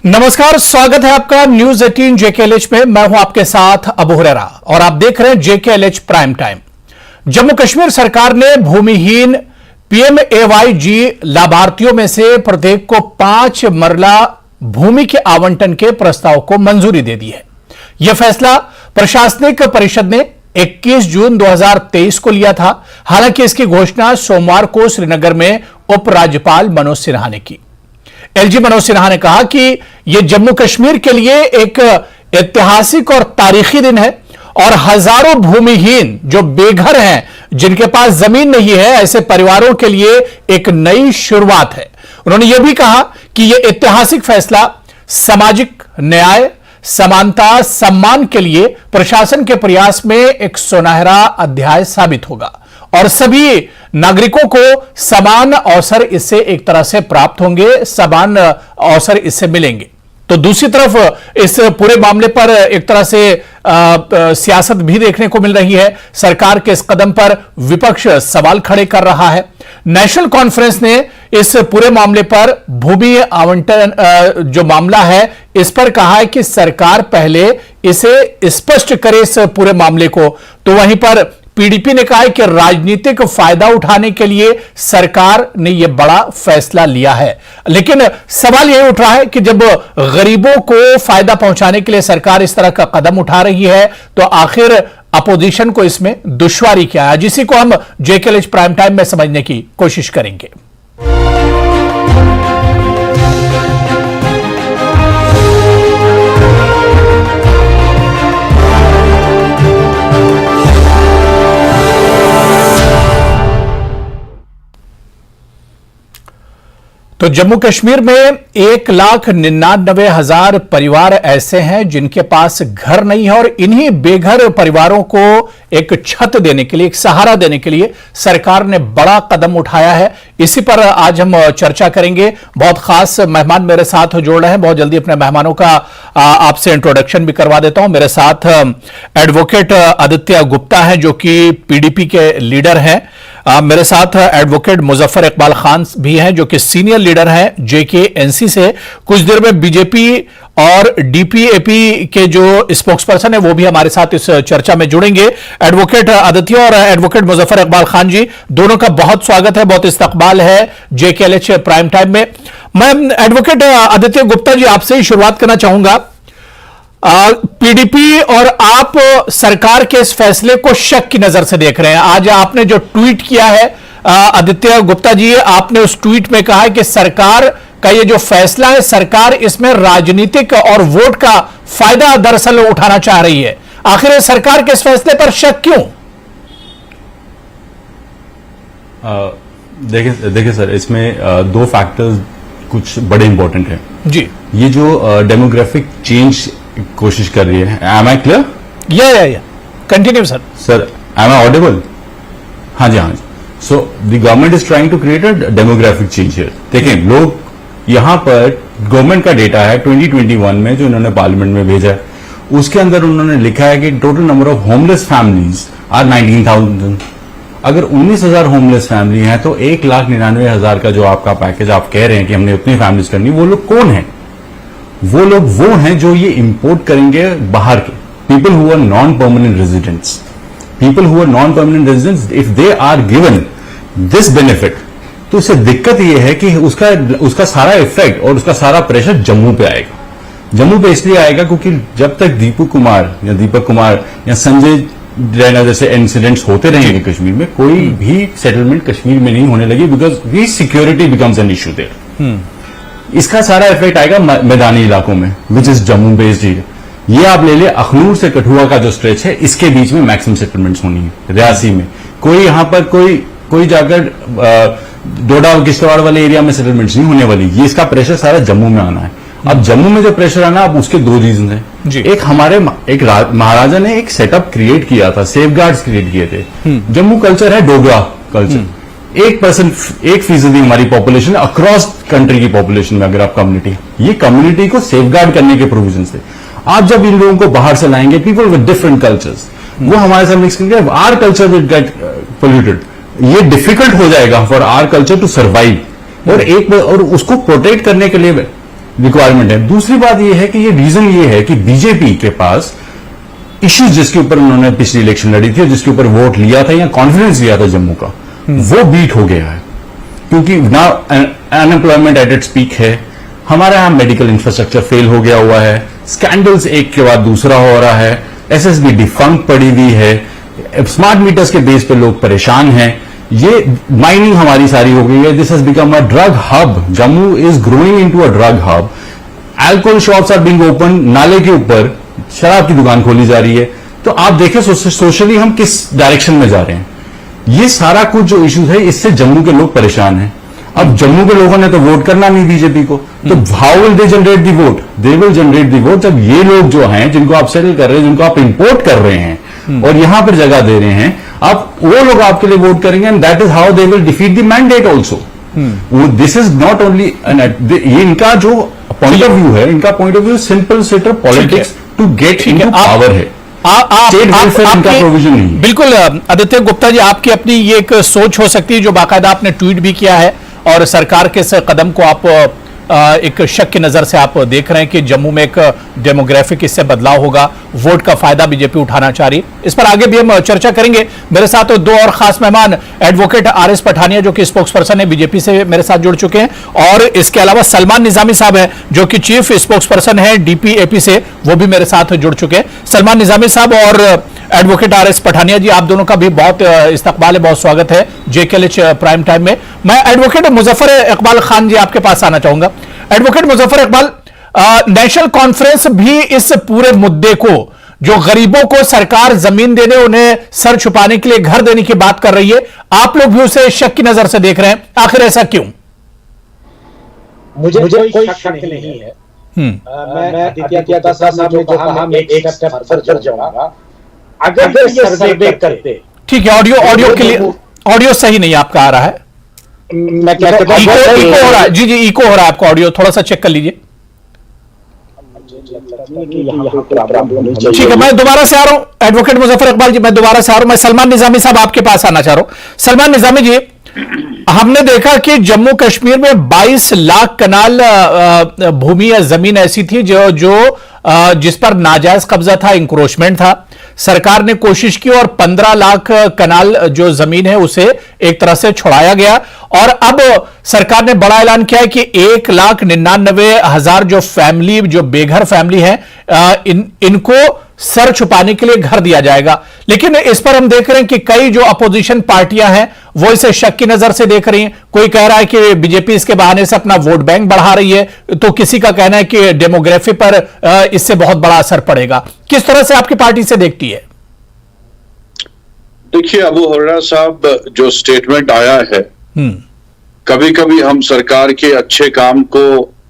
नमस्कार, स्वागत है आपका न्यूज 18 जेकेएलएच में। मैं हूं आपके साथ अबू हुरैरा और आप देख रहे हैं JKLH prime time. Jammu Kashmir सरकार ने भूमिहीन पीएमएवाईजी लाभार्थियों में से प्रत्येक को 5 मरला भूमि के आवंटन के प्रस्ताव को मंजूरी दे दी है। यह फैसला प्रशासनिक परिषद ने 21 जून 2023 को लिया था। हालांकि इसकी घोषणा सोमवार को श्रीनगर में उपराज्यपाल मनोज सिन्हा ने की। एलजी मनोज सिन्हा ने कहा कि यह जम्मू कश्मीर के लिए एक ऐतिहासिक और तारीखी दिन है और हजारों भूमिहीन जो बेघर हैं, जिनके पास जमीन नहीं है, ऐसे परिवारों के लिए एक नई शुरुआत है। उन्होंने यह भी कहा कि यह ऐतिहासिक फैसला सामाजिक न्याय, समानता, सम्मान के लिए प्रशासन के प्रयास में एक सुनहरा अध्याय साबित होगा और सभी नागरिकों को समान अवसर इससे एक तरह से प्राप्त होंगे, समान अवसर इससे मिलेंगे। तो दूसरी तरफ इस पूरे मामले पर एक तरह से सियासत भी देखने को मिल रही है। सरकार के इस कदम पर विपक्ष सवाल खड़े कर रहा है। नेशनल कॉन्फ्रेंस ने इस पूरे मामले पर भूमि आवंटन जो मामला है, इस पर कहा है कि सरकार पहले इसे स्पष्ट करे इस पूरे मामले को। तो वहीं पर पीडीपी ने कहा है कि राजनीतिक फायदा उठाने के लिए सरकार ने यह बड़ा फैसला लिया है। लेकिन सवाल यह उठ रहा है कि जब गरीबों को फायदा पहुंचाने के लिए सरकार इस तरह का कदम उठा रही है, तो आखिर अपोजिशन को इसमें दुश्वारी क्या है, जिसी को हम जेकेएलएच प्राइम टाइम में समझने की कोशिश करेंगे। तो जम्मू कश्मीर में 1,99,000 परिवार ऐसे हैं जिनके पास घर नहीं है और इन्हीं बेघर परिवारों को एक छत देने के लिए, एक सहारा देने के लिए सरकार ने बड़ा कदम उठाया है। इसी पर आज हम चर्चा करेंगे। बहुत खास मेहमान मेरे साथ जुड़ रहे हैं। बहुत जल्दी अपने मेहमानों का आपसे इंट्रोडक्शन भी करवा देता हूं। मेरे साथ एडवोकेट आदित्य गुप्ता हैं, जो कि पीडीपी के लीडर हैं। मेरे साथ एडवोकेट मुजफ्फर इकबाल खान भी हैं, जो कि सीनियर लीडर हैं जेकेएनसी से। कुछ देर में बीजेपी और डीपीएपी के जो स्पोक्सपर्सन है वो भी हमारे साथ इस चर्चा में जुड़ेंगे। एडवोकेट आदित्य और एडवोकेट मुजफ्फर इकबाल खान जी, दोनों का बहुत स्वागत है, बहुत इस्तकबाल है जेकेएलएच प्राइम टाइम में। मैं एडवोकेट आदित्य गुप्ता जी आपसे ही शुरुआत करना चाहूंगा। पीडीपी और आप सरकार के इस फैसले को शक की नजर से देख रहे हैं। आज आपने जो ट्वीट किया है आदित्य गुप्ता जी, आपने उस ट्वीट में कहा है कि सरकार का ये जो फैसला है, सरकार इसमें राजनीतिक और वोट का फायदा दरअसल उठाना चाह रही है। आखिर सरकार के इस फैसले पर शक क्यों? देखिए सर, इसमें 2 फैक्टर्स कुछ बड़े इंपॉर्टेंट हैं जी। ये जो डेमोग्राफिक चेंज कोशिश कर रही है, एम आई क्लियर? या continue sir. Sir, am I audible? हाँ जी। So the government is trying to create a demographic change here. देखें, लोग यहां पर गवर्नमेंट का डेटा है 2021 में जो इन्होंने पार्लियामेंट में भेजा है, उसके अंदर उन्होंने लिखा है कि total number of homeless families are 19,000। अगर 19,000 होमलेस फैमिली हैं तो 1,99,000 का जो आपका पैकेज आप कह रहे हैं कि हमने उतनी फैमिलीज करनी, वो लोग कौन है? वो लोग वो हैं जो ये इंपोर्ट करेंगे बाहर के, people who are non permanent residents. People who are non permanent residents, if they are given this benefit, तो इससे दिक्कत ये है कि उसका सारा इफेक्ट और उसका सारा प्रेशर जम्मू पे आएगा। जम्मू पे इसलिए आएगा क्योंकि जब तक दीपक कुमार या संजय रैना जैसे इंसिडेंट्स होते रहेंगे कश्मीर में, कोई भी सेटलमेंट कश्मीर में नहीं होने लगी, because we security becomes an issue there. इसका सारा इफेक्ट आएगा मैदानी इलाकों में, which is Jammu based area. ये आप ले ले, अखनूर से कठुआ का जो स्ट्रेच है, इसके बीच में मैक्सिमम सेटलमेंट्स होनी है। रियासी में कोई यहां पर कोई जाकर डोडा और किश्तवाड़ वाले एरिया में सेटलमेंट्स नहीं होने वाली। ये इसका प्रेशर सारा जम्मू में आना है। अब जम्मू में जो प्रेशर आना, अब उसके 2 रीजन है। एक हमारे महाराजा ने एक सेटअप क्रिएट किया था, सेफ गार्ड्स क्रिएट किए थे। जम्मू कल्चर है डोगरा कल्चर। 1% हमारी पॉपुलेशन अक्रॉस कंट्री की पॉपुलेशन में, अगर आप कम्युनिटी, ये कम्युनिटी को सेफ गार्ड करने के प्रोविजन थे। आप जब इन लोगों को बाहर से लाएंगे, पीपल विद डिफरेंट कल्चर्स, वो हमारे साथ मिक्स करेंगे, our culture will get polluted. ये डिफिकल्ट हो जाएगा for our culture to survive. और उसको प्रोटेक्ट करने के लिए रिक्वायरमेंट है। दूसरी बात यह है कि ये रीजन ये है कि बीजेपी के पास इश्यूज जिसके ऊपर उन्होंने पिछली इलेक्शन लड़ी थी और जिसके ऊपर वोट लिया था या कॉन्फिडेंस लिया था जम्मू का, वो बीट हो गया है, क्योंकि ना अनएम्प्लॉयमेंट एट इट्स पीक है, हमारे यहां मेडिकल इंफ्रास्ट्रक्चर फेल हो गया हुआ है, स्कैंडल्स एक के बाद दूसरा हो रहा है, एसएसबी डिफंक्ट पड़ी हुई है, स्मार्ट मीटर्स के बेस पे लोग परेशान हैं, ये माइनिंग हमारी सारी हो गई है, this has become a drug hub, Jammu is growing into a drug hub, alcohol shops are being open, नाले के ऊपर शराब की दुकान खोली जा रही है। तो आप देखें सोशली हम किस डायरेक्शन में जा रहे हैं। ये सारा कुछ जो इश्यूज है, इससे जम्मू के लोग परेशान हैं। अब जम्मू के लोगों ने तो वोट करना नहीं बीजेपी को, तो how will they generate the vote? They will generate the vote जब ये लोग जो हैं, जिनको आप सेटल कर रहे हैं, जिनको आप इंपोर्ट कर रहे हैं और यहां पर जगह दे रहे हैं, आप वो लोग आपके लिए वोट करेंगे, and that is how they will defeat the mandate also. This is not only, ये इनका जो पॉइंट ऑफ व्यू है, इनका point of view simple setter politics to get into power है। स्टेट वेलफेयर इनका प्रोविजन नहीं है। बिल्कुल आदित्य गुप्ता जी, आपकी अपनी ये एक सोच हो सकती है जो बाकायदा आपने ट्वीट भी किया है, और सरकार के इस कदम को आप एक शक की नजर से आप देख रहे हैं कि जम्मू में एक डेमोग्राफिक इससे बदलाव होगा, वोट का फायदा बीजेपी उठाना चाह रही। इस पर आगे भी हम चर्चा करेंगे। मेरे साथ दो और खास मेहमान, एडवोकेट आरएस पठानिया जो कि स्पोक्स पर्सन है बीजेपी से, मेरे साथ जुड़ चुके हैं, और इसके अलावा सलमान निजामी साहब है जो कि चीफ स्पोक्स पर्सन है डीपीएपी से, वो भी मेरे साथ जुड़ चुके हैं। सलमान निजामी साहब और एडवोकेट आरएस पठानिया जी, आप दोनों का भी बहुत इस्तकबाल है, बहुत स्वागत है जेकेएलएच प्राइम टाइम में। मैं एडवोकेट मुजफ्फर इकबाल खान जी आपके पास आना चाहूंगा। Advocate Muzaffar Iqbal, national conference भी इस पूरे मुद्दे को, जो गरीबों को सरकार जमीन देने, उन्हें सर छुपाने के लिए घर देने की बात कर रही है, आप लोग भी उसे शक की नजर से देख रहे हैं, आखिर ऐसा क्यों? मुझे कोई शक नहीं है। मैं आदित्य साहब ने जो कहा, मैं एक स्टेप फर्दर जाऊंगा। अगर ये सर्वे करते, ठीक है, ऑडियो के लिए ऑडियो सही नहीं आपका आ रहा है, मैं क्या इको हो रहा है। जी इको हो रहा है आपका ऑडियो, थोड़ा सा चेक कर लीजिए। ठीक है, मैं दोबारा से आ रहा हूं एडवोकेट मुजफ्फर इकबाल जी, मैं दोबारा से आ रहा हूं। मैं सलमान निजामी साहब आपके पास आना चाह रहा हूं। सलमान निजामी जी, हमने देखा कि जम्मू कश्मीर में 22 लाख कनाल भूमि या जमीन ऐसी थी जो जिस पर नाजायज कब्जा था, इंक्रोचमेंट था। सरकार ने कोशिश की और 15 लाख कनाल जो जमीन है उसे एक तरह से छुड़ाया गया, और अब सरकार ने बड़ा ऐलान किया है कि 1,99,000 जो फैमिली, जो बेघर फैमिली है, इनको सर छुपाने के लिए घर दिया जाएगा। लेकिन इस पर हम देख रहे हैं कि कई जो अपोजिशन पार्टियां हैं वो इसे शक की नजर से देख रही हैं। कोई कह रहा है कि बीजेपी इसके बहाने से अपना वोट बैंक बढ़ा रही है, तो किसी का कहना है कि डेमोग्राफी पर इससे बहुत बड़ा असर पड़ेगा। किस तरह से आपकी पार्टी से देखती है? देखिए, अबू हुरैरा साहब, जो स्टेटमेंट आया है, कभी कभी हम सरकार के अच्छे काम को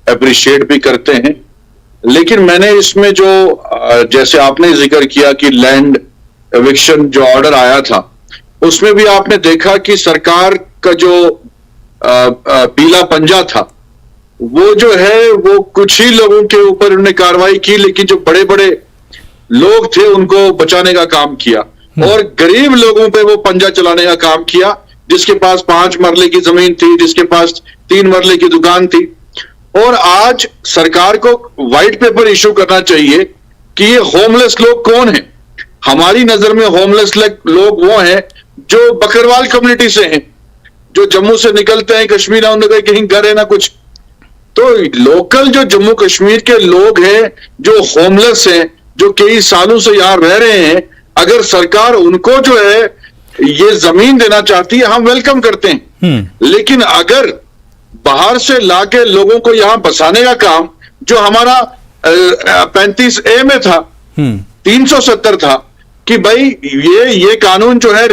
अप्रिशिएट भी करते हैं, लेकिन मैंने इसमें जो, जैसे आपने जिक्र किया कि लैंड एविक्शन जो ऑर्डर आया था, उसमें भी आपने देखा कि सरकार का जो पीला पंजा था, वो जो है वो कुछ ही लोगों के ऊपर उन्होंने कार्रवाई की, लेकिन जो बड़े बड़े लोग थे उनको बचाने का काम किया, और गरीब लोगों पे वो पंजा चलाने का काम किया, जिसके पास 5 मरले की जमीन थी, जिसके पास 3 मरले की दुकान थी। और आज सरकार को व्हाइट पेपर इशू करना चाहिए कि ये होमलेस लोग कौन हैं। हमारी नजर में होमलेस लोग वो हैं जो बकरवाल कम्युनिटी से हैं, जो जम्मू से निकलते हैं कश्मीर, उनके कहीं घर है ना कुछ। तो लोकल जो जम्मू कश्मीर के लोग हैं जो होमलेस हैं, जो कई सालों से यहां रह रहे हैं, अगर सरकार उनको जो है ये जमीन देना चाहती है, हम वेलकम करते हैं। लेकिन अगर बाहर से लाके लोगों को यहां बसाने का काम, जो हमारा 35A में था, 370 था कि भाई ये कानून जो है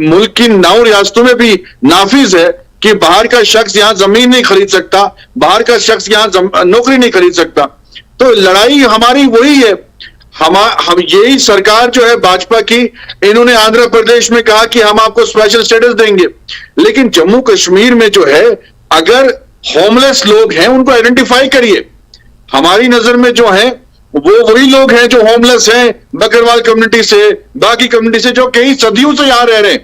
मुल्क की 9 रियासतों में भी नाफिज है कि बाहर का शख्स यहां जमीन नहीं खरीद सकता, बाहर का शख्स यहां नौकरी नहीं खरीद सकता। तो लड़ाई हमारी वही है। हम यही सरकार जो है भाजपा की, इन्होंने आंध्र प्रदेश में कहा कि हम आपको स्पेशल स्टेटस देंगे, लेकिन जम्मू कश्मीर में जो है अगर होमलेस लोग हैं उनको आइडेंटिफाई करिए। हमारी नजर में जो है वो वही लोग हैं जो होमलेस हैं, बकरवाल कम्युनिटी से, बाकी कम्युनिटी से, जो कई सदियों से यहां रह रहे हैं।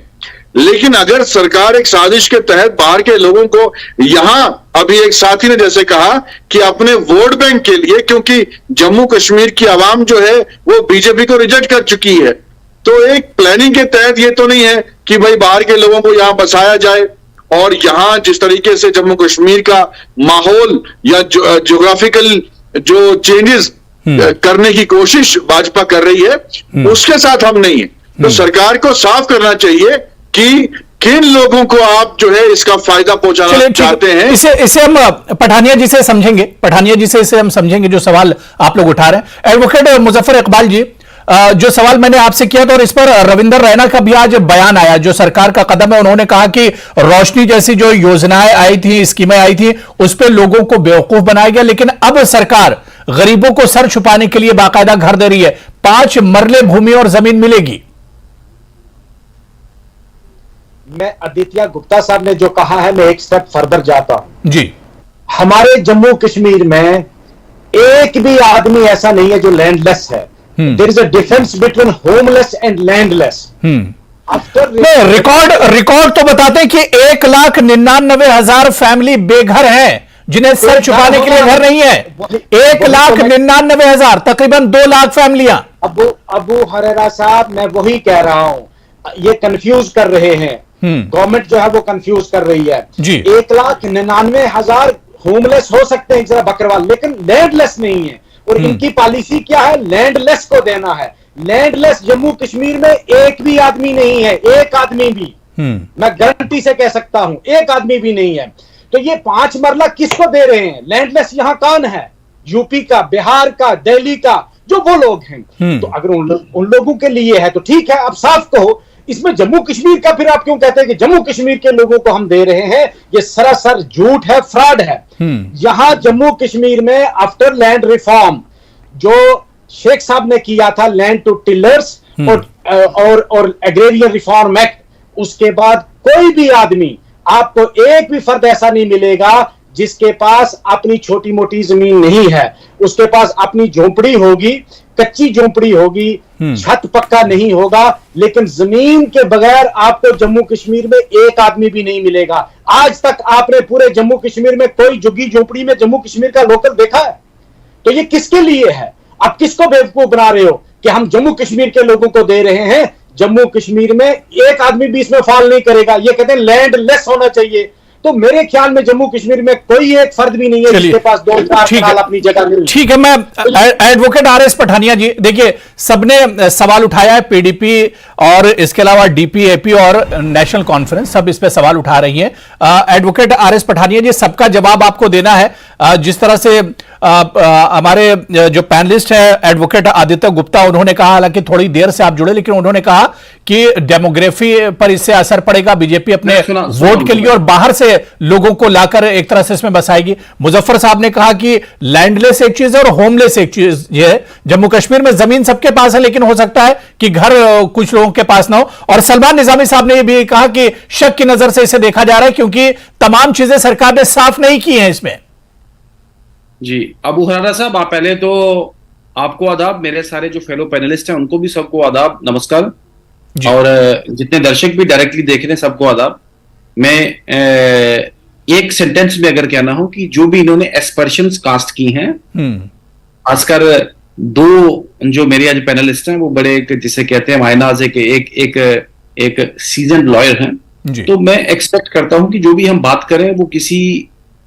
लेकिन अगर सरकार एक साजिश के तहत बाहर के लोगों को यहां, अभी एक साथी ने जैसे कहा कि अपने वोट बैंक के लिए, क्योंकि जम्मू कश्मीर की आवाम जो है वो बीजेपी को रिजेक्ट कर चुकी है, तो एक प्लानिंग के तहत ये तो नहीं है कि भाई बाहर के लोगों को यहां बसाया जाए और यहां जिस तरीके से जम्मू कश्मीर का माहौल या ज्योग्राफिकल जो चेंजेस करने की कोशिश भाजपा कर रही है, उसके साथ हम नहीं है। तो सरकार को साफ करना चाहिए कि किन लोगों को आप जो है इसका फायदा पहुंचाना चाहते हैं। इसे हम पठानिया जी से समझेंगे, पठानिया जी से इसे हम समझेंगे जो सवाल आप लोग उठा रहे हैं। एडवोकेट मुजफ्फर इकबाल जी, जो सवाल मैंने आपसे किया था और इस पर रविंदर रैना का भी आज बयान आया, जो सरकार का कदम है, उन्होंने कहा कि रोशनी जैसी जो योजनाएं आई थी, स्कीमें आई थी, उस पर लोगों को बेवकूफ बनाया गया, लेकिन अब सरकार गरीबों को सर छुपाने के लिए बाकायदा घर दे रही है, 5 मरले भूमि और जमीन मिलेगी। मैं आदित्य गुप्ता साहब ने जो कहा है, मैं एक स्टेप फर्दर जाता हूं जी। हमारे जम्मू कश्मीर में एक भी आदमी ऐसा नहीं है जो लैंडलेस है। There is a difference between homeless and landless. Record तो बताते हैं कि 1,99,000 फैमिली बेघर हैं, जिन्हें सर छुपाने के लिए घर नहीं है। 1,99,000, तकरीबन 2 लाख फैमिलियां। अबू हरेरा साहब, मैं वही कह रहा हूं, ये कंफ्यूज कर रहे हैं, गवर्नमेंट जो है वो कंफ्यूज कर रही है जी। 1,99,000 होमलेस हो सकते हैं जरा बकरवाल, लेकिन लैंडलेस नहीं है। और इनकी पॉलिसी क्या है? लैंडलेस को देना है। लैंडलेस जम्मू कश्मीर में एक भी आदमी नहीं है, एक आदमी भी, मैं गारंटी से कह सकता हूं, एक आदमी भी नहीं है। तो ये 5 मरला किसको दे रहे हैं? लैंडलेस यहां कौन है? यूपी का, बिहार का, दिल्ली का, जो वो लोग हैं। तो अगर उन लोगों के लिए है तो ठीक है, आप साफ कहो। इसमें जम्मू कश्मीर का फिर आप क्यों कहते हैं कि जम्मू कश्मीर के लोगों को हम दे रहे हैं? ये सरासर झूठ है, फ्रॉड है। यहां जम्मू कश्मीर में आफ्टर लैंड रिफॉर्म जो शेख साहब ने किया था, लैंड टू टिलर्स और एग्रेरियन रिफॉर्म एक्ट, उसके बाद कोई भी आदमी, आपको एक भी फर्द ऐसा नहीं मिलेगा जिसके पास अपनी छोटी मोटी जमीन नहीं है। उसके पास अपनी झोंपड़ी होगी, कच्ची झोंपड़ी होगी, छत पक्का नहीं होगा, लेकिन जमीन के बगैर आपको जम्मू कश्मीर में एक आदमी भी नहीं मिलेगा। आज तक आपने पूरे जम्मू कश्मीर में कोई झुग्गी झोंपड़ी में जम्मू कश्मीर का लोकल देखा है? तो ये किसके लिए है? आप किसको बेवकूफ बना रहे हो कि हम जम्मू कश्मीर के लोगों को दे रहे हैं? जम्मू कश्मीर में एक आदमी भी इसमें फॉल नहीं करेगा। ये कहते हैं लैंडलेस होना चाहिए। तो मेरे ख्याल में जम्मू कश्मीर में कोई एक फर्द भी नहीं है जिसके पास 2-4 कनाल अपनी जगह मिल। ठीक है, मैं एडवोकेट आरएस पठानिया जी, देखिए सबने सवाल उठाया है, पीडीपी और इसके अलावा डीपीएपी और नेशनल कॉन्फ्रेंस सब इस पे सवाल उठा रही है। एडवोकेट आरएस पठानिया जी, सबका जवाब आपको देना है। जिस तरह से हमारे जो पैनलिस्ट है एडवोकेट आदित्य गुप्ता, उन्होंने कहा, हालांकि थोड़ी देर से आप जुड़े, लेकिन उन्होंने कहा कि डेमोग्राफी पर इससे असर पड़ेगा, बीजेपी अपने वोट के लिए और बाहर से लोगों को लाकर एक तरह से इसमें बसाएगी। मुजफ्फर साहब ने कहा कि लैंडलेस एक चीज है और होमलेस एक चीज है। जम्मू कश्मीर में जमीन सबके पास है, लेकिन हो सकता है कि घर कुछ लोगों के पास ना हो। और सलमान निजामी साहब ने भी कहा कि शक की नजर से इसे देखा जा रहा है, क्योंकि तमाम चीजें सरकार ने साफ नहीं की हैं इसमें। जी, अबू हरारा साहब, आप पहले तो आपको आदाब, मेरे सारे जो फेलो पैनलिस्ट हैं उनको भी सबको आदाब, नमस्कार, और जितने दर्शक भी डायरेक्टली देख रहे हैं सबको आदाब। मैं एक सेंटेंस में अगर कहना हो कि जो भी इन्होंने एस्पर्शंस कास्ट की हैं, खासकर 2 जो मेरे आज पैनलिस्ट हैं वो बड़े जिसे कहते हैं मायनाज एक सीजन लॉयर हैं, तो मैं एक्सपेक्ट करता हूं कि जो भी हम बात करें वो किसी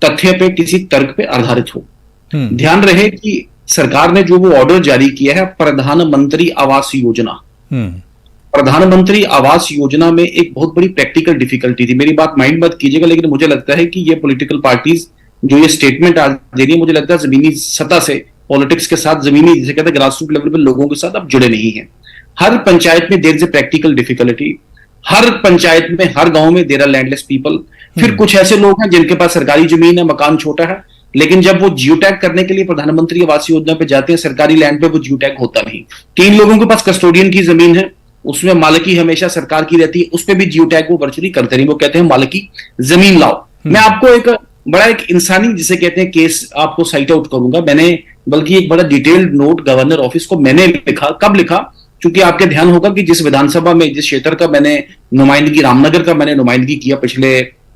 तथ्य पे, किसी तर्क पे आधारित हो। ध्यान रहे कि सरकार ने जो वो ऑर्डर जारी किया है, प्रधानमंत्री आवास योजना, प्रधानमंत्री आवास योजना में एक बहुत बड़ी प्रैक्टिकल डिफिकल्टी थी। मेरी बात माइंड मत कीजिएगा, लेकिन मुझे लगता है कि ये पॉलिटिकल पार्टीज जो ये स्टेटमेंट आज दे रही है, मुझे लगता है जमीनी सतह से पॉलिटिक्स के साथ, जमीनी जिसे कहते हैं ग्रासरूट लेवल पर लोगों के साथ अब जुड़े नहीं है। हर पंचायत में there is a practical difficulty, हर पंचायत में, हर गांव में देयर आर लैंडलेस पीपल। फिर कुछ ऐसे लोग हैं जिनके पास सरकारी जमीन है, मकान छोटा है, लेकिन जब वो जियो टैग करने के लिए प्रधानमंत्री आवास योजना पे जाते हैं, सरकारी लैंड पे वो जियो टैग होता नहीं। 3 लोगों के पास कस्टोडियन की जमीन है, उसमें मालिकी हमेशा सरकार की रहती है, उस पर भी जियो टैग वो वर्चुअली करते नहीं। वो कहते हैं मालिकी जमीन लाओ। मैं आपको एक इंसानी जिसे कहते हैं केस आपको साइट आउट करूंगा। मैंने बल्कि एक बड़ा डिटेल्ड नोट गवर्नर ऑफिस को मैंने लिखा, कब लिखा, क्योंकि आपके ध्यान होगा कि जिस विधानसभा में, जिस क्षेत्र का मैंने नुमाइंदगी, रामनगर का मैंने नुमाइंदगी किया पिछले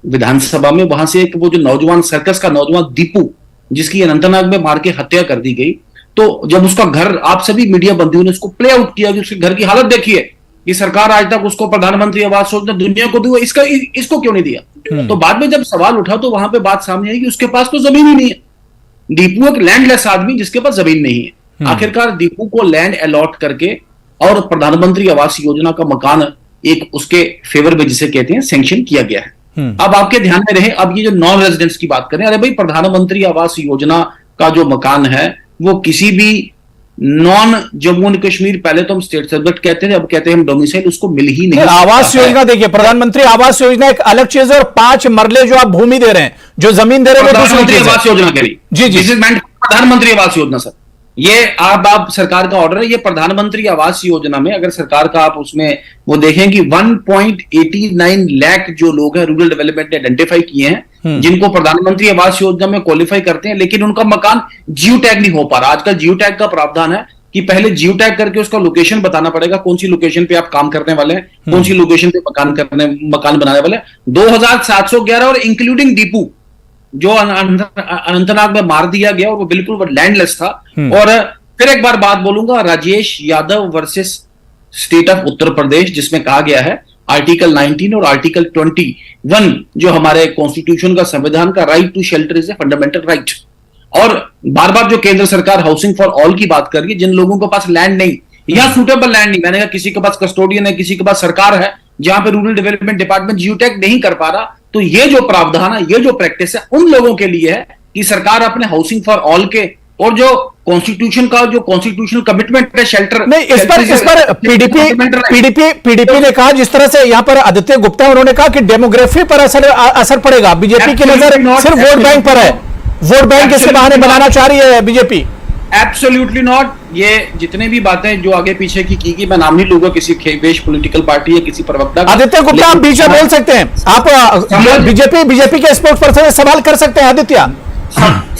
विधानसभा में, वहां से एक वो जो नौजवान, सर्कस का नौजवान दीपू, जिसकी अनंतनाग में मार के हत्या कर दी गई, तो जब उसका घर, आप सभी मीडिया बंधुओं ने उसको प्ले आउट किया कि उसके घर की हालत देखिए कि सरकार आज तक उसको प्रधानमंत्री आवास योजना दुनिया को दी, इसको क्यों नहीं दिया। तो बाद में जब सवाल उठा तो वहां पे बात सामने आई कि उसके पास तो जमीन ही नहीं है। दीपू एक लैंडलेस आदमी जिसके पास जमीन नहीं है। आखिरकार दीपू को लैंड अलॉट करके और प्रधानमंत्री आवास योजना का मकान एक उसके फेवर में, जिसे कहते हैं, सैंक्शन किया गया है। अब आपके ध्यान में रहे, अब ये जो नॉन रेजिडेंट्स की बात करें, अरे भाई प्रधानमंत्री आवास योजना का जो मकान है वो किसी भी नॉन जम्मू एंड कश्मीर, पहले तो हम स्टेट सब्जेक्ट कहते थे, अब कहते हैं हम डोमिसाइल, उसको मिल ही नहीं। आवास योजना देखिए, प्रधानमंत्री आवास योजना एक अलग चीज है और 5 मरले जो आप भूमि दे रहे हैं, जो जमीन दे रहे हैं, वो दूसरी चीज है। आवास योजना के लिए जी प्रधानमंत्री आवास योजना सर, ये आप सरकार का ऑर्डर है। ये प्रधानमंत्री आवास योजना में अगर सरकार का आप उसमें वो देखें कि 1.89 लाख जो लोग हैं रूरल डेवलपमेंट ने आइडेंटिफाई किए हैं जिनको प्रधानमंत्री आवास योजना में क्वालिफाई करते हैं, लेकिन उनका मकान जियो टैग नहीं हो पा रहा। आजकल जियो टैग का प्रावधान है कि पहले जियो टैग करके उसका लोकेशन बताना पड़ेगा, कौन सी लोकेशन पे आप काम करने वाले हैं, कौन सी लोकेशन पे मकान बनाने वाले हैं। 2711 और इंक्लूडिंग दीपू जो अनंतनाग में मार दिया गया और वो बिल्कुल लैंडलेस था। और फिर एक बार बात बोलूंगा, Rajesh Yadav versus state of Uttar Pradesh, जिसमें कहा गया है आर्टिकल 19 और आर्टिकल 21 जो हमारे कॉन्स्टिट्यूशन का, संविधान का, right to shelter is a fundamental right. और बार बार जो केंद्र सरकार हाउसिंग फॉर ऑल की बात कर रही है, जिन लोगों के पास लैंड नहीं, या सूटेबल लैंड नहीं, मैंने कहा किसी के पास कस्टोडियन है, किसी के पास सरकार है, जहां पे rural development department geo tag नहीं कर पा रहा, तो ये जो प्रावधान है, ये जो प्रैक्टिस है, उन लोगों के लिए है कि सरकार अपने हाउसिंग फॉर ऑल के और जो कॉन्स्टिट्यूशन का जो कॉन्स्टिट्यूशनल कमिटमेंट है शेल्टर नहीं, इस पर पीडीपी ने कहा, जिस तरह से यहां पर आदित्य गुप्ता उन्होंने कहा कि डेमोग्राफी पर असर पड़ेगा। बीजेपी की नजर सिर्फ वोट बैंक पर है, वोट बैंक इससे बहाने बनाना चाह रही है बीजेपी। Absolutely not. ये जितने भी बातें जो आगे पीछे की मैं नाम नहीं लूंगा किसी खेवेश पॉलिटिकल पार्टी या किसी प्रवक्ता। आदित्य गुप्ता आप बीच में बोल सकते हैं, आप बीजेपी के स्पोर्ट्स पर्सन सवाल कर सकते हैं। आदित्य,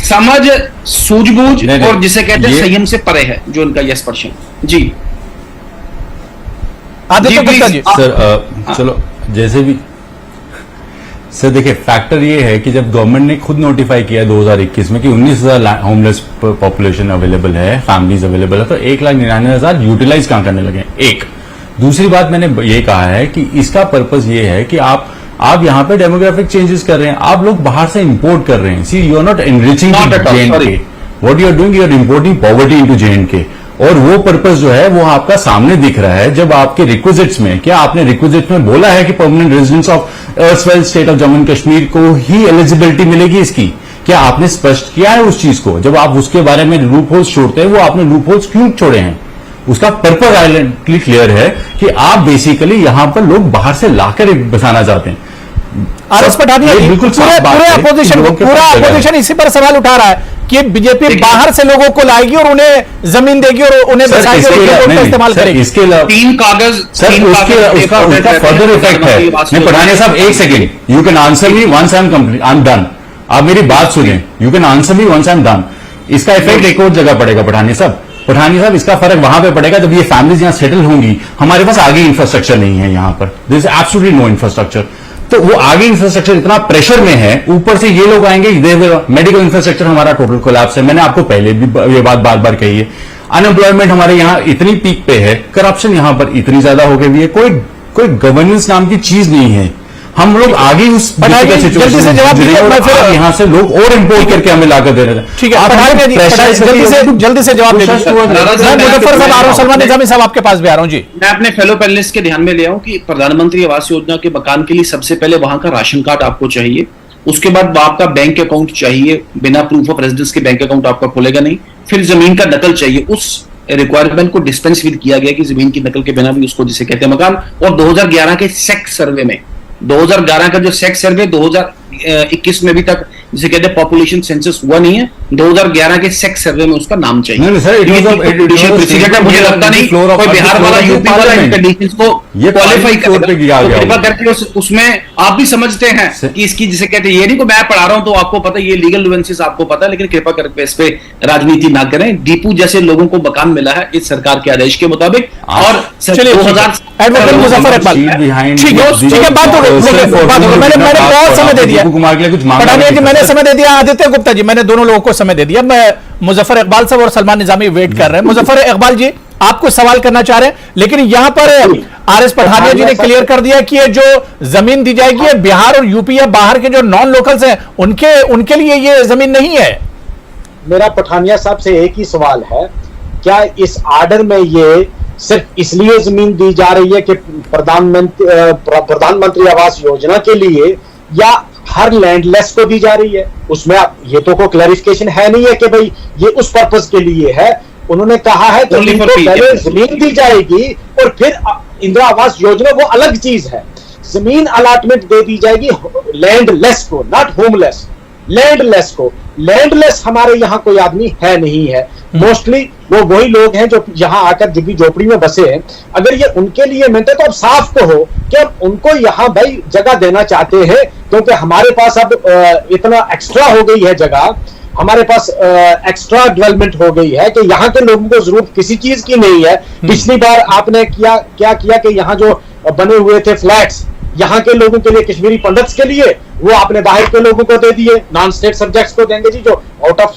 समझ, सूझबूझ और जिसे कहते हैं संयम से परे है जो उनका यस पर्सन। जी आदित्य गुप्ता जी। सर चलो, जैसे भी सर देखिए, फैक्टर ये है कि जब गवर्नमेंट ने खुद नोटिफाई किया 2021 में कि 19,000 होमलेस पॉपुलेशन अवेलेबल है, फैमिलीज अवेलेबल है, तो 1,99,000 यूटिलाइज कहां करने लगे। एक दूसरी बात मैंने ये कहा है कि इसका पर्पज ये है कि आप यहां पे डेमोग्राफिक चेंजेस कर रहे हैं, आप लोग बाहर से इंपोर्ट कर रहे हैं। See, you are not enriching J&K, what you are doing, you are importing poverty into J&K। और वो पर्पस जो है वो आपका सामने दिख रहा है जब आपके रिक्विजिट्स में, क्या आपने रिक्विजिट में बोला है कि permanent residence of erstwhile state of Jammu and Kashmir को ही एलिजिबिलिटी मिलेगी इसकी? क्या आपने स्पष्ट किया है उस चीज को? जब आप उसके बारे में लूप होल्स छोड़ते हैं, वो आपने लूप होल्स क्यों छोड़े हैं? उसका पर्पस आइडेंटिटी क्लियर है कि आप बेसिकली यहां पर लोग बाहर से लाकर बसाना चाहते हैं। आरएस पठानिया बिल्कुल पूरा अपोजिशन इसी पर सवाल उठा रहा है कि बीजेपी बाहर से लोगों को लाएगी और उन्हें जमीन देगी और उन्हें बसाएगी और वोट का इस्तेमाल करेगी। इसके अलावा 3 कागज, सर उसका फर्दर इफेक्ट है। नहीं, पठानिया साहब एक second, you can answer me once I am done. आप मेरी बात सुने, you can answer me once I am done. इसका इफेक्ट एक और जगह पड़ेगा पठानिया साहब, इसका फर्क वहां पे पड़ेगा जब ये फैमिलीज यहां सेटल होंगी। हमारे पास आगे इंफ्रास्ट्रक्चर नहीं है यहां पर, there is absolutely no infrastructure. तो वो आगे इंफ्रास्ट्रक्चर इतना प्रेशर में है, ऊपर से ये लोग आएंगे, मेडिकल इंफ्रास्ट्रक्चर हमारा टोटल कोलैप्स है। मैंने आपको पहले भी ये बात बार बार कही है। अनएम्प्लॉयमेंट हमारे यहाँ इतनी पीक पे है, करप्शन यहां पर इतनी ज्यादा हो गई है, कोई गवर्नेंस नाम की चीज नहीं है। हम लोग आगे उस जल्दी से जवाब दीजिए, मैं फिर यहाँ से लोग और इंपोर्ट करके हमें लाकर दे रहे थे। ठीक है, जल्दी से जवाब दीजिए। सलमान निजामी साहब आपके पास भी आ रहा हूँ जी। मैं अपने फेलो पैनलिस्ट के ध्यान में ले आऊं कि प्रधानमंत्री आवास योजना के मकान के लिए सबसे पहले वहां का राशन कार्ड आपको चाहिए, उसके बाद आपका बैंक अकाउंट चाहिए, बिना प्रूफ ऑफ रेजिडेंस के बैंक अकाउंट आपका खुलेगा नहीं, फिर जमीन का नकल चाहिए। उस रिक्वायरमेंट को डिस्पेंस भी किया गया कि जमीन की नकल के बिना भी उसको जिसे कहते हैं मकान। और 2011 के सेक्स सर्वे में, 2011 का जो सेक्स सर्वे 2021 में भी तक जिसे कहते हैं पॉपुलेशन सेंसस हुआ नहीं है, 2011 के सेक्स सर्वे में उसका नाम चाहिए। नहीं सर, मुझे लगता नहीं कोई बिहार वाला, यूपी वाला इन कंडीशंस को क्वालिफाई कृपा करके उसमें आप भी समझते हैं कि इसकी जिसे कहते हैं, ये नहीं को मैं पढ़ा रहा हूं तो आपको पता है, ये लीगल नुएंसेस आपको पता है, लेकिन कृपा करके इस पे राजनीति ना करें। दीपू जैसे लोगों को मकान मिला है इस सरकार के आदेश के मुताबिक, और 2000 एडवोकेट मुजफ्फर इकबाल, ठीक है, बात हो गई, मैंने बहुत समय दे दिया, पठानिया जी मैंने समय दे दिया, आदित्य गुप्ता जी मैंने दोनों लोगों को समय दे दिया। मैं मुजफ्फर इकबाल साहब और सलमान निजामी वेट कर रहे हैं। मुजफ्फर इकबाल जी आपको सवाल करना चाह रहे हैं, लेकिन यहां पर आरएस पठानिया जी ने क्लियर कर दिया कि ये जो जमीन दी जाएगी ये बिहार और यूपी या बाहर के जो नॉन लोकल्स हैं उनके लिए ये जमीन नहीं है। मेरा पठानिया साहब से एक ही सवाल है, क्या इस आर्डर में ये सिर्फ इसलिए जमीन दी जा रही है कि प्रधानमंत्री आवास योजना के लिए, या हर लैंडलेस को दी जा रही है? उसमें ये तो कोई क्लैरिफिकेशन है नहीं है कि भाई ये उस पर्पस के लिए है। उन्होंने कहा है कि इनको पहले जमीन दी जाएगी और फिर इंदिरा आवास योजना वो अलग चीज है। जमीन अलॉटमेंट दे दी जाएगी लैंडलेस को, नॉट होमलेस, लैंडलेस को। लैंडलेस हमारे यहाँ कोई आदमी है नहीं है, मोस्टली वो वही लोग हैं जो यहाँ आकर झुग्गी झोपड़ी में बसे हैं। अगर ये उनके लिए मिलते तो अब साफ कहो कि अब उनको यहाँ भाई जगह देना चाहते हैं, क्योंकि हमारे पास अब इतना एक्स्ट्रा हो गई है जगह, हमारे पास एक्स्ट्रा डेवलपमेंट हो गई है कि यहाँ के लोगों को जरूरत किसी चीज की नहीं है। पिछली बार आपने क्या किया कि यहाँ जो बने हुए थे फ्लैट्स यहाँ के लोगों के लिए, कश्मीरी पंडित्स के लिए, वो आपने बाहर के लोगों को दे दिए, नॉन स्टेट सब्जेक्ट्स को देंगे जी, जो out of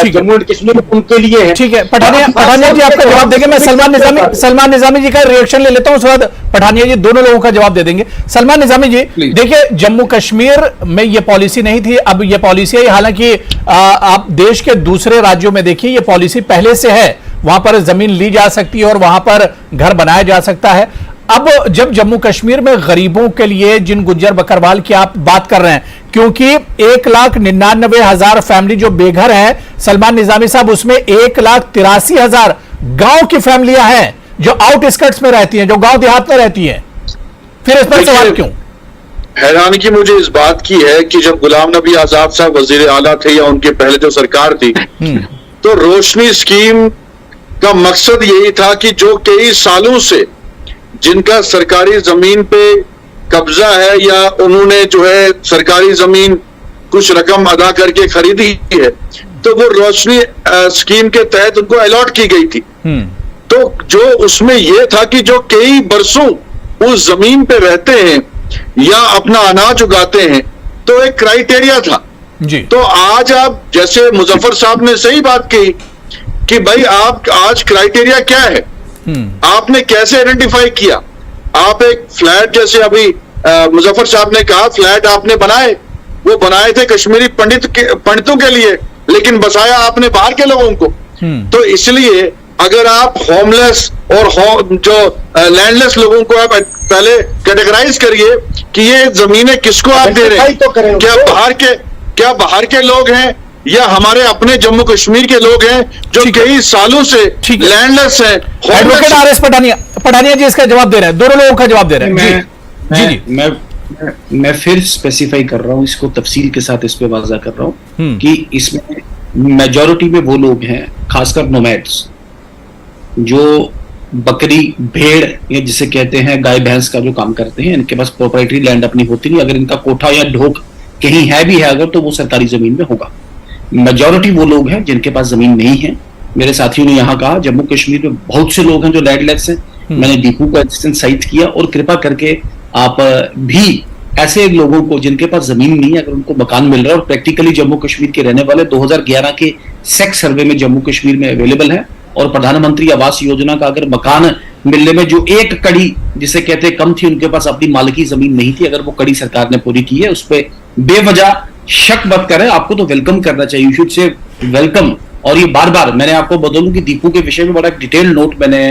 Jammu and Kashmir उनके लिए है। ठीक है, पठानिया जी आपका जवाब देंगे। मैं सलमान निजामी जी का रिएक्शन ले लेता हूं, उसके बाद पठानिया जी दोनों लोगों का जवाब दे देंगे। सलमान निजामी जी देखिए, जम्मू कश्मीर में ये पॉलिसी नहीं थी, अब ये पॉलिसी है। हालांकि आप देश के दूसरे राज्यों में देखिए ये पॉलिसी पहले से है, वहां पर जमीन ली जा सकती है और वहां पर घर बनाया जा सकता है। अब जब जम्मू कश्मीर में गरीबों के लिए, जिन गुज्जर बकरवाल की आप बात कर रहे हैं, क्योंकि 1,99,000 फैमिली जो बेघर है सलमान निजामी साहब, उसमें 1,83,000 गांव की फैमिलियां हैं जो आउटस्कर्ट्स में रहती हैं, जो गांव देहात में रहती हैं। फिर इस पर सवाल क्यों? हैरानगी मुझे इस बात की है कि जब गुलाम नबी आजाद साहब वजीर आला थे या उनके पहले जो सरकार थी, तो रोशनी स्कीम का मकसद यही था कि जो कई सालों से जिनका सरकारी जमीन पे कब्जा है या उन्होंने जो है सरकारी जमीन कुछ रकम अदा करके खरीदी है, तो वो रोशनी स्कीम के तहत उनको अलॉट की गई थी। तो जो उसमें यह था कि जो कई बरसों उस जमीन पे रहते हैं या अपना अनाज उगाते हैं, तो एक क्राइटेरिया था जी। तो आज आप, जैसे मुजफ्फर साहब ने सही बात कही कि भाई आप आज क्राइटेरिया क्या है, आपने कैसे आइडेंटिफाई किया? आप एक फ्लैट, जैसे अभी मुजफ्फर साहब ने कहा, फ्लैट आपने बनाए, वो बनाए थे कश्मीरी पंडितों के लिए, लेकिन बसाया आपने बाहर के लोगों को। तो इसलिए अगर आप होमलेस और जो लैंडलेस लोगों को आप पहले कैटेगराइज करिए कि ये जमीनें किसको आप दे रहे हैं, क्या बाहर के लोग हैं या हमारे अपने जम्मू कश्मीर के लोग हैं जो कई सालों से लैंडलेस हैं। एडवोकेट आरएस पठानिया जी इसका जवाब दे रहे हैं, दोनों लोगों का जवाब दे रहे हैं। मैं फिर स्पेसिफाई कर रहा हूं, इसको तफसील के साथ इस पे वाज़ा कर रहा हूं कि इसमें मेजॉरिटी में वो लोग हैं, खासकर नोमैड्स, जो बकरी भेड़ या जिसे कहते हैं गाय भैंस का जो काम करते हैं। इनके पास प्रोप्राइटरी लैंड अपनी होती नहीं, अगर इनका कोठा या ढोक कहीं है भी है अगर, तो वो सरकारी जमीन में होगा। मेजॉरिटी वो लोग हैं जिनके पास जमीन नहीं है। मेरे साथियों ने यहाँ कहा जम्मू कश्मीर में बहुत से लोग हैं जो लैंडलेस हैं। मैंने डीपू का इंस्टेंस साइट किया, और कृपा करके आप भी ऐसे लोगों को जिनके पास जमीन नहीं है, अगर उनको मकान मिल रहा है, और प्रैक्टिकली जम्मू कश्मीर के रहने वाले 2011 के सेक्स सर्वे में जम्मू कश्मीर में अवेलेबल है, और प्रधानमंत्री आवास योजना का अगर मकान मिलने में जो एक कड़ी जिसे कहते कम थी, उनके पास अपनी मालिकी जमीन नहीं थी, अगर वो कड़ी सरकार ने पूरी की है, उस पर बेवजह शक मत करें, आपको तो वेलकम करना चाहिए, यू शुड से वेलकम। और ये बार बार मैंने आपको बदलूं कि दीपू के विषय में बड़ा डिटेल नोट मैंने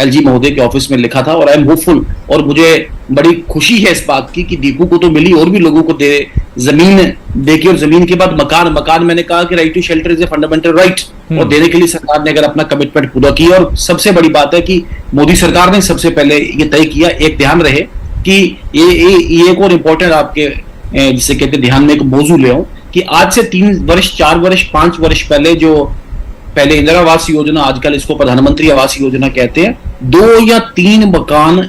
एलजी महोदय के ऑफिस में लिखा था, और आई एम होपफुल, और मुझे बड़ी खुशी है इस बात की कि दीपू को तो मिली, और भी लोगों को दे जमीन देखिए, और जमीन के बाद मकान मैंने कहा कि right to shelter is a fundamental right, और देने के लिए सरकार ने अगर अपना कमिटमेंट पूरा किया। और सबसे बड़ी बात है कि मोदी सरकार ने सबसे पहले ये तय किया, एक ध्यान रहे कि ये एक और इम्पोर्टेंट आपके जिसे कहते ध्यान में एक मौजू ले आऊं, कि आज से 3 वर्ष 4 वर्ष 5 वर्ष पहले पहले इंदिरा आवास योजना, आजकल इसको प्रधानमंत्री आवास योजना कहते हैं, 2 या 3 मकान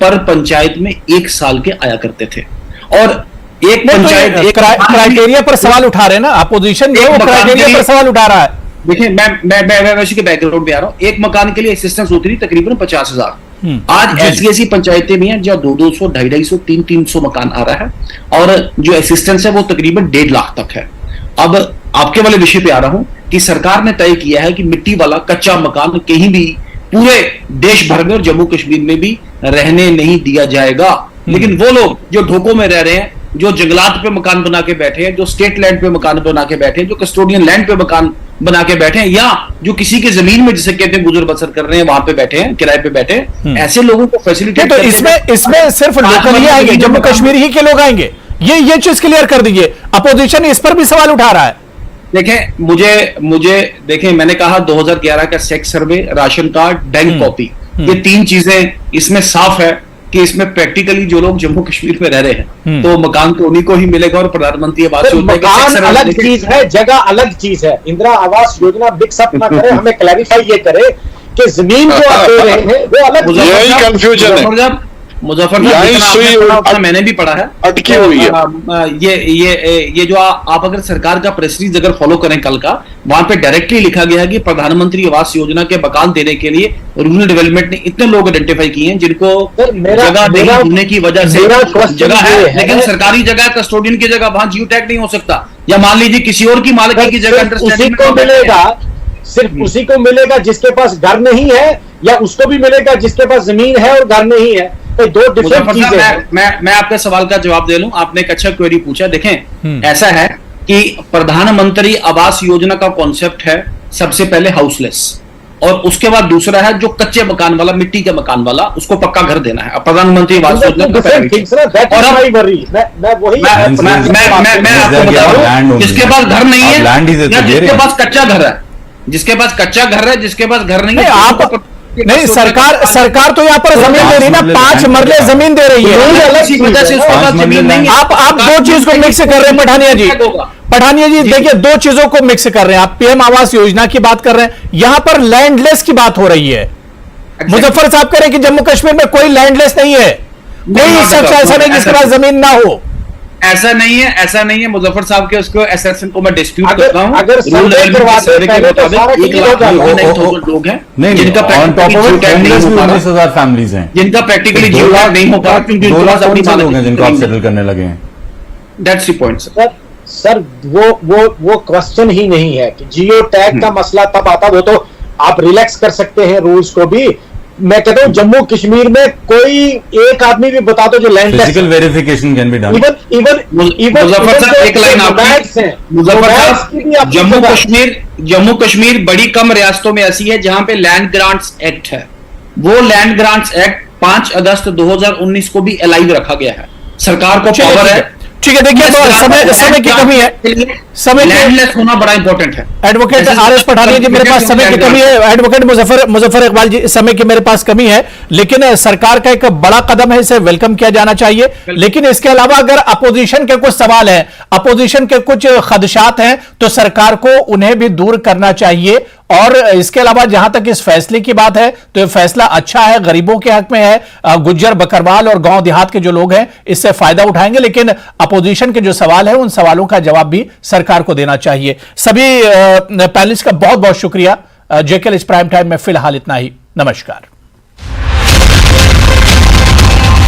पर पंचायत में 1 साल के आया करते थे। और एक पंचायत क्राइटेरिया पर सवाल उठा रहे हैं ना अपोजिशन, जो क्राइटेरिया पर सवाल उठा रहा है। देखिए मैं उसी के बैकग्राउंड पे आ रहा हूं। एक मकान के लिए असिस्टेंस होती थी तकरीबन 50,000। आज ऐसी पंचायतें भी हैं जहां 200, 250, 300 मकान आ रहा है और जो असिस्टेंस है वो तकरीबन 1.5 लाख तक है। अब आपके वाले विषय पे आ रहा हूं कि सरकार ने तय किया है कि मिट्टी वाला कच्चा मकान कहीं भी पूरे देश भर में और जम्मू कश्मीर में भी रहने नहीं दिया जाएगा। लेकिन वो लोग जो ढोकों में रह रहे हैं, जो जंगलात पे मकान बना के बैठे हैं, जो स्टेट लैंड पे मकान बना के बैठे हैं, जो कस्टोडियन लैंड पे मकान बना के बैठे हैं, या जो किसी की जमीन में जिसे कहते हैं गुजर बसर कर रहे हैं वहां पे बैठे हैं, किराए पे बैठे हैं, ऐसे लोगों को फैसिलिटेट। तो इसमें सिर्फ लोकल ही आएंगे, जम्मू कश्मीर ही के लोग आएंगे, ये चीज क्लियर कर दीजिए। अपोजिशन इस पर भी सवाल उठा रहा है। देखें मुझे देखें, मैंने कहा 2011 का सेक्स सर्वे, राशन कार्ड, बैंक कॉपी, ये 3 चीजें इसमें साफ है कि इसमें प्रैक्टिकली जो लोग जम्मू कश्मीर में रह रहे हैं तो मकान तो उन्हीं को ही मिलेगा। और प्रधानमंत्री आवास योजना मकान अलग चीज है, जगह अलग चीज है। इंदिरा आवास योजना मिक्सअप ना करे, हमें क्लैरिफाई ये करे कि जमीन जो आप दे रहे हैं वो अलग। यही कंफ्यूजन है मुजफ्फरनगर, मैंने भी पढ़ा है, अटकी हुई है। ये जो आप अगर सरकार का प्रेस रिलीज अगर फॉलो करें कल का, वहां पे डायरेक्टली लिखा गया है कि प्रधानमंत्री आवास योजना के मकान देने के लिए रूरल डेवलपमेंट ने इतने लोग आइडेंटिफाई किए हैं जिनको जगह नहीं होने की वजह से जगह है, लेकिन सरकारी जगह कस्टोडियन की जगह वहां जियो टैग नहीं हो सकता। या मान लीजिए किसी और की मालिकी की जगह उसी को मिलेगा, सिर्फ उसी को मिलेगा जिसके पास घर नहीं है, या उसको भी मिलेगा जिसके पास जमीन है और घर नहीं है। तो 2 डिफरेंट चीजें हैं। मैं आपके सवाल का जवाब दे लूं। आपने एक अच्छा क्वेरी पूछा। देखें ऐसा है कि प्रधानमंत्री आवास योजना का कॉन्सेप्ट है सबसे पहले हाउसलेस, और उसके बाद दूसरा है जो कच्चे मकान वाला, मिट्टी के मकान वाला, उसको पक्का घर देना है। प्रधानमंत्री आवास योजना मैं आपको बता दूं, जिसके पास घर नहीं है या जिसके पास कच्चा घर है, जिसके पास कच्चा घर है, जिसके पास घर नहीं है, आप नहीं, सरकार तो यहाँ पर जमीन दे रही है ना, 5 मरले जमीन दे रही है। वजह से उसके पास जमीन नहीं है। आप 2 चीज को मिक्स कर रहे हैं पठानिया जी, देखिए 2 चीजों को मिक्स कर रहे हैं आप। पीएम आवास योजना की बात कर रहे हैं, यहां पर लैंडलेस की बात हो रही है। मुजफ्फर साहब कह रहे हैं कि जम्मू कश्मीर में कोई लैंडलेस नहीं है, कोई शख्स ऐसा नहीं जिसके पास जमीन ना हो। ऐसा नहीं है मुजफ्फर साहब के उसको एसएसएन को मैं डिस्प्यूट करता हूं। अगर लोग हैं जिनका प्रैक्टिकली जियो टैग नहीं हो पा रहा क्योंकि 2 लाख लोग हैं जिनको आप सेटल करने लगे हैं। That's the point sir. वो क्वेश्चन ही नहीं है कि जियो टैग का मसला तब आता, वो तो आप रिलैक्स कर सकते हैं रूल्स को भी। मैं कहता हूं जम्मू कश्मीर में कोई एक आदमी भी बता दो जो land physical verification can be done. Muzaffar साहब एक लाइन आपकी, मुजफ्फर साहब जम्मू कश्मीर बड़ी कम रियासतों में ऐसी है जहां पे लैंड ग्रांट्स एक्ट है। वो लैंड ग्रांट्स एक्ट 5 अगस्त 2019 को भी अलाइव रखा गया है। सरकार को पावर है। ठीक है, देखिए तो समय की कमी है, समय लैंडलेस होना बड़ा इंपॉर्टेंट है। एडवोकेट आरएस पठानिया जी, मेरे पास समय की कमी है। एडवोकेट मुजफ्फर इकबाल जी, समय की मेरे पास कमी है, लेकिन सरकार का एक बड़ा कदम है, इसे वेलकम किया जाना चाहिए। लेकिन इसके अलावा अगर अपोजिशन के कुछ सवाल हैं, अपोजिशन के कुछ खदशात हैं, तो सरकार को उन्हें भी दूर करना चाहिए। और इसके अलावा जहां तक इस फैसले की बात है तो यह फैसला अच्छा है, गरीबों के हक में है। गुज्जर, बकरवाल और गांव देहात के जो लोग हैं इससे फायदा उठाएंगे, लेकिन अपोजिशन के जो सवाल है उन सवालों का जवाब भी सरकार को देना चाहिए। सभी पैनलिस्ट का बहुत बहुत शुक्रिया। जेकेएल प्राइम टाइम में फिलहाल इतना ही। नमस्कार।